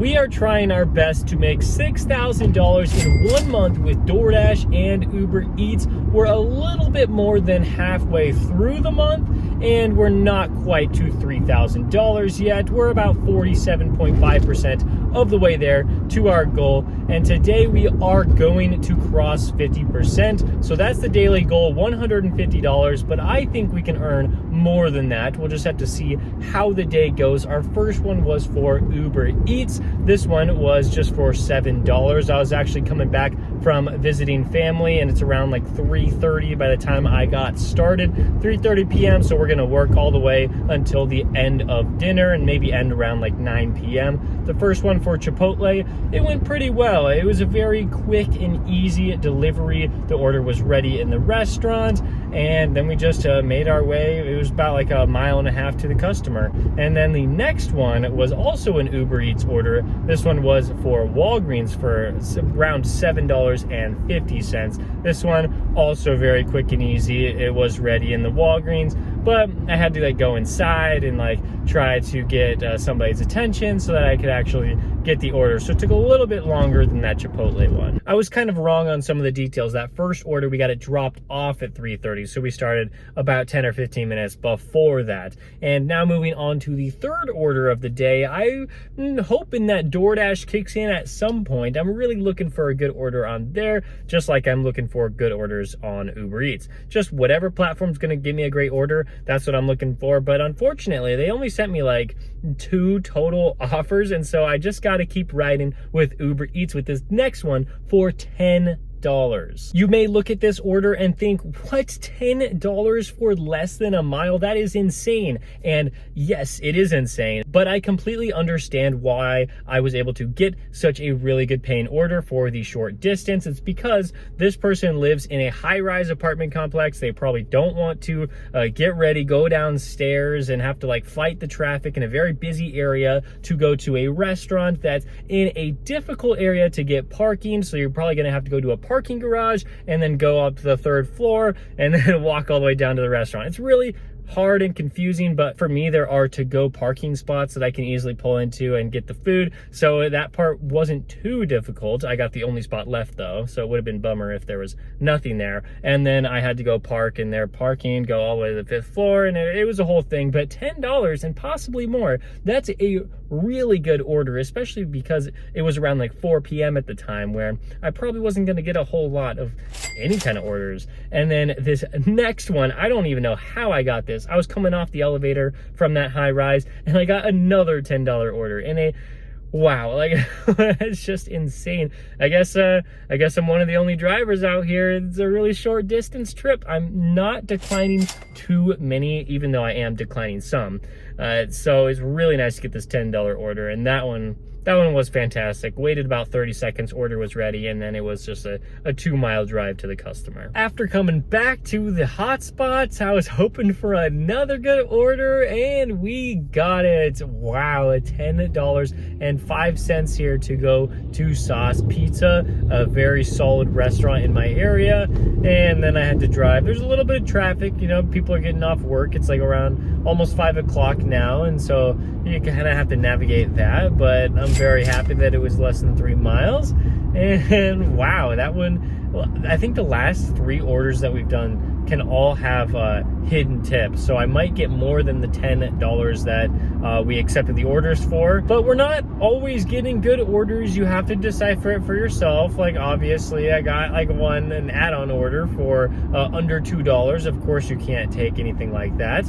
We are trying our best to make $6,000 in 1 month with DoorDash and Uber Eats. We're a little bit more than halfway through the month, and we're not quite to $3,000 yet. We're about 47.5% of the way there to our goal, and today we are going to cross 50%. So that's the daily goal, $150, but I think we can earn more than that. We'll just have to see how the day goes. Our first one was for Uber Eats. This one was just for $7. I was actually coming back from visiting family, and it's around like 3:30 by the time I got started, 3:30 p.m. So we're gonna work all the way until the end of dinner and maybe end around like 9 p.m. The first one for Chipotle, it went pretty well. It was a very quick and easy delivery. The order was ready in the restaurant, and then we just made our way. It was about like a mile and a half to the customer. And then the next one was also an Uber Eats order. This one was for Walgreens for around $7.50. This one also very quick and easy. It was ready in the Walgreens, but I had to like go inside and like try to get somebody's attention so that I could actually get the order. So it took a little bit longer than that Chipotle one. I was kind of wrong on some of the details. That first order, we got it dropped off at 3:30. So we started about 10 or 15 minutes before that. And now moving on to the third order of the day, I'm hoping that DoorDash kicks in at some point. I'm really looking for a good order on there, just like I'm looking for good orders on Uber Eats. Just whatever platform's gonna give me a great order, that's what I'm looking for. But unfortunately, they only sent me like 2 total offers, and so I just got to keep riding with Uber Eats with this next one for $10. You may look at this order and think, what, $10 for less than a mile? That is insane. And yes, it is insane, but I completely understand why I was able to get such a really good paying order for the short distance. It's because this person lives in a high-rise apartment complex. They probably don't want to get ready, go downstairs, and have to like fight the traffic in a very busy area to go to a restaurant that's in a difficult area to get parking. So you're probably gonna have to go to a parking garage and then go up to the 3rd floor and then walk all the way down to the restaurant. It's really hard and confusing, but for me, there are to-go parking spots that I can easily pull into and get the food, so that part wasn't too difficult. I got the only spot left though, so it would have been bummer if there was nothing there. And then I had to go park in their parking, go all the way to the 5th floor, and it was a whole thing. But $10 and possibly more, that's a really good order, especially because it was around like 4 p.m. at the time, where I probably wasn't going to get a whole lot of any kind of orders. And then this next one, I don't even know how I got this. I was coming off the elevator from that high rise, and I got another $10 order in a wow, like it's just insane. I guess I'm one of the only drivers out here. It's a really short distance trip. I'm not declining too many, even though I am declining some. So it's really nice to get this $10 order, and that one was fantastic. Waited about 30 seconds, order was ready, and then it was just a 2-mile drive to the customer. After coming back to the hotspots, I was hoping for another good order, and we got it. Wow, $10.05 here to go to Sauce Pizza, a very solid restaurant in my area. And then I had to drive. There's a little bit of traffic, you know, people are getting off work. It's like around almost 5 o'clock now, and so you kind of have to navigate that, but I'm very happy that it was less than 3 miles. And wow, that one, well, I think the last 3 orders that we've done can all have hidden tips, so I might get more than the $10 that we accepted the orders for. But we're not always getting good orders. You have to decipher it for yourself. Like obviously I got like an add-on order for under $2. Of course you can't take anything like that,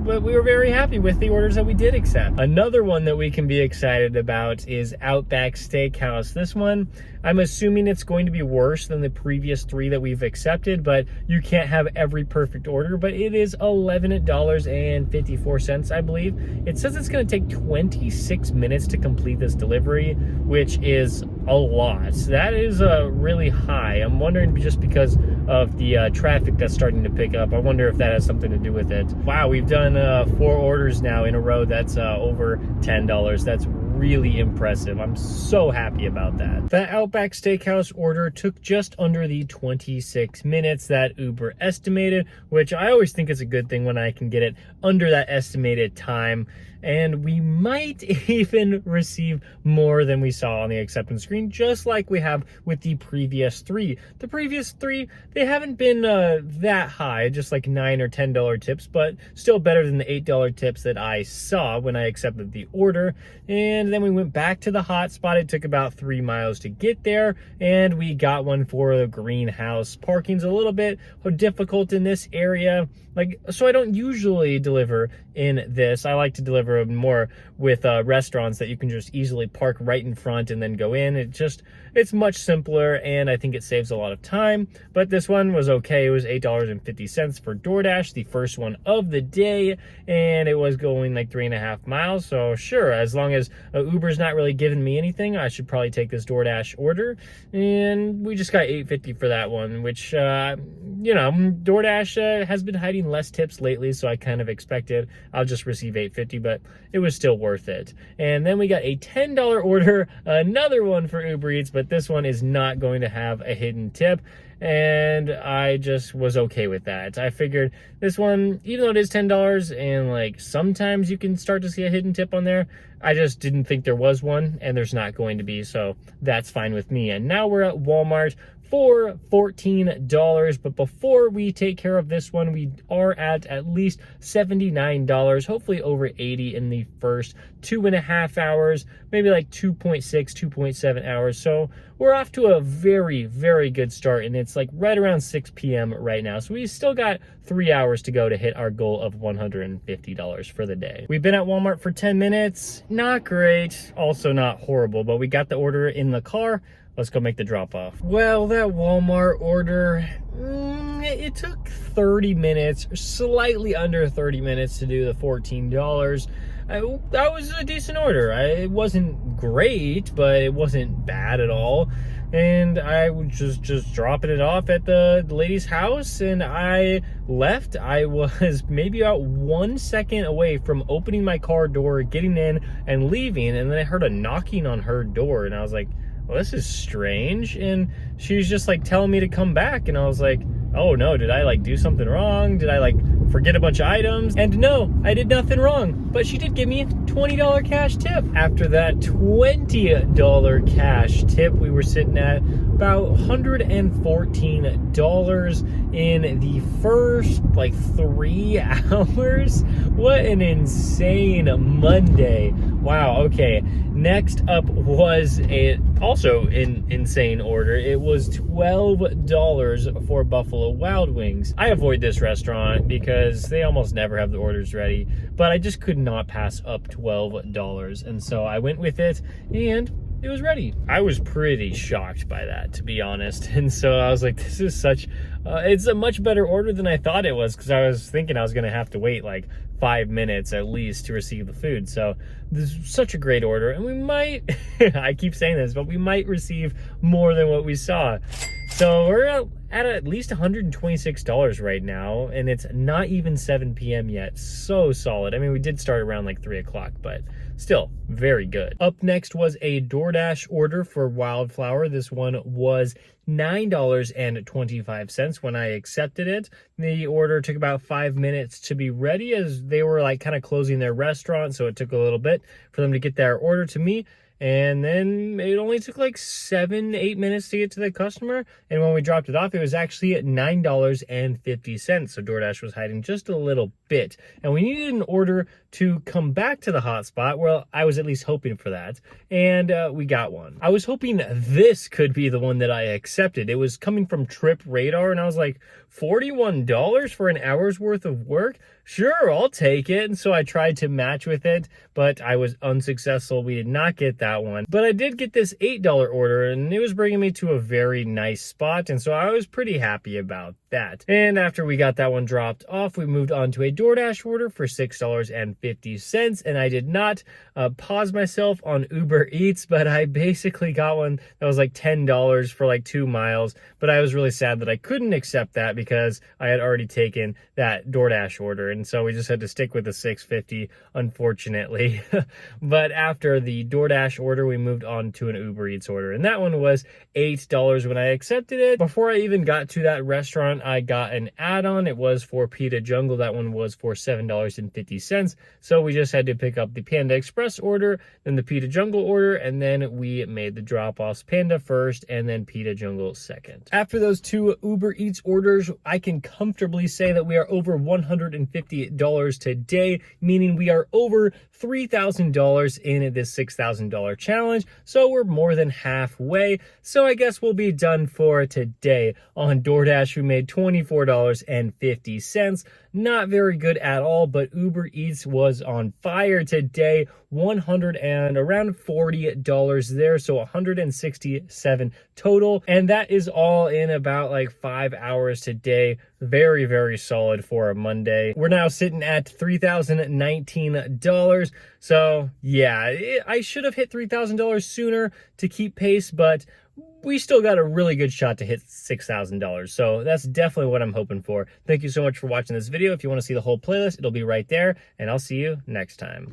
but we were very happy with the orders that we did accept. Another one that we can be excited about is Outback Steakhouse. This one, I'm assuming it's going to be worse than the previous 3 that we've accepted, but you can't have every perfect order. But it is $11.54, I believe. It says it's going to take 26 minutes to complete this delivery, which is a lot. That is really high. I'm wondering, just because of the traffic that's starting to pick up, I wonder if that has something to do with it. Wow, we've done 4 orders now in a row that's over $10. That's really impressive. I'm so happy about that. That Outback Steakhouse order took just under the 26 minutes that Uber estimated, which I always think is a good thing when I can get it under that estimated time. and we might even receive more than we saw on the acceptance screen, just like we have with the previous three. The previous three, they haven't been that high, just like $9 or $10 tips, but still better than the $8 tips that I saw when I accepted the order. And then we went back to the hotspot. It took about 3 miles to get there, and we got one for the greenhouse. Parking's a little bit difficult in this area, so I don't usually deliver in this. I like to deliver more with restaurants that you can just easily park right in front and then go in. It's much simpler, and I think it saves a lot of time. But this one was okay. It was $8.50 for DoorDash, the first one of the day, and it was going like 3.5 miles. So sure, as long as Uber's not really giving me anything, I should probably take this DoorDash order. And we just got $8.50 for that one, which DoorDash has been hiding less tips lately, so I kind of expected I'll just receive $8.50, but it was still worth it. And then we got a $10 order, another one for Uber Eats, but this one is not going to have a hidden tip, and I just was okay with that. I figured this one, even though it is $10 and sometimes you can start to see a hidden tip on there, I just didn't think there was one, and there's not going to be, so that's fine with me. And now we're at Walmart for $14. But before we take care of this one, we are at least $79, hopefully over $80 in the first 2.5 hours, maybe like 2.6, 2.7 hours. So we're off to a very, very good start, and it's like right around 6 p.m. right now. So we still got 3 hours to go to hit our goal of $150 for the day. We've been at Walmart for 10 minutes. Not great, also not horrible, but we got the order in the car. Let's go make the drop off. Well, that Walmart order, it took 30 minutes, slightly under 30 minutes to do the $14. That was a decent order. It wasn't great, but it wasn't bad at all. And I was just dropping it off at the lady's house, and I left. I was maybe about 1 second away from opening my car door, getting in and leaving, and then I heard a knocking on her door, and I was like, well, this is strange. And she was just telling me to come back, and I was like, oh no, did I do something wrong? Did I forget a bunch of items? And no, I did nothing wrong, but she did give me a $20 cash tip. After that $20 cash tip, we were sitting at about $114 in the first 3 hours. What an insane Monday. Wow. Okay, next up was also an insane order. It was $12 for Buffalo Wild Wings. I avoid this restaurant because they almost never have the orders ready, but I just could not pass up $12, and so I went with it, and it was ready. I was pretty shocked by that, to be honest. And so I was like, this is it's a much better order than I thought it was, because I was thinking I was going to have to wait 5 minutes at least to receive the food. So this is such a great order, and we might, I keep saying this, but we might receive more than what we saw. So we're at least $126 right now, and it's not even 7 p.m. yet. So solid. I mean, we did start around 3 o'clock, but still very good. Up next was a DoorDash order for Wildflower. This one was $9.25 when I accepted it. The order took about 5 minutes to be ready, as they were kind of closing their restaurant, so it took a little bit for them to get their order to me. And then it only took 7-8 minutes to get to the customer. And when we dropped it off, it was actually at $9.50. So DoorDash was hiding just a little bit. And we needed an order to come back to the hotspot. Well, I was at least hoping for that. And we got one. I was hoping this could be the one that I accepted. It was coming from Trip Radar, and I was like, $41 for an hour's worth of work? Sure, I'll take it. And so I tried to match with it, but I was unsuccessful. We did not get that one. But I did get this $8 order, and it was bringing me to a very nice spot, and so I was pretty happy about that. And after we got that one dropped off, we moved on to a DoorDash order for $6.50, and I did not pause myself on Uber Eats, but I basically got one that was $10 for 2 miles, but I was really sad that I couldn't accept that because I had already taken that DoorDash order. And and so we just had to stick with the $6.50, unfortunately. But after the DoorDash order, we moved on to an Uber Eats order, and that one was $8 when I accepted it. Before I even got to that restaurant, I got an add-on. It was for Pita Jungle. That one was for $7.50. So we just had to pick up the Panda Express order, then the Pita Jungle order, and then we made the drop-offs. Panda first, and then Pita Jungle second. After those two Uber Eats orders, I can comfortably say that we are over $150 today, meaning we are over $3,000 in this $6,000 challenge. So we're more than halfway. So I guess we'll be done for today. On DoorDash, we made $24.50. Not very good at all, but Uber Eats was on fire today. $100 and around $40 there, so $167 total, and that is all in about like 5 hours today. Very, very solid for a Monday. We're now sitting at $3,019. So yeah, I should have hit $3,000 sooner to keep pace, but we still got a really good shot to hit $6,000. So that's definitely what I'm hoping for. Thank you so much for watching this video. If you want to see the whole playlist, it'll be right there, and I'll see you next time.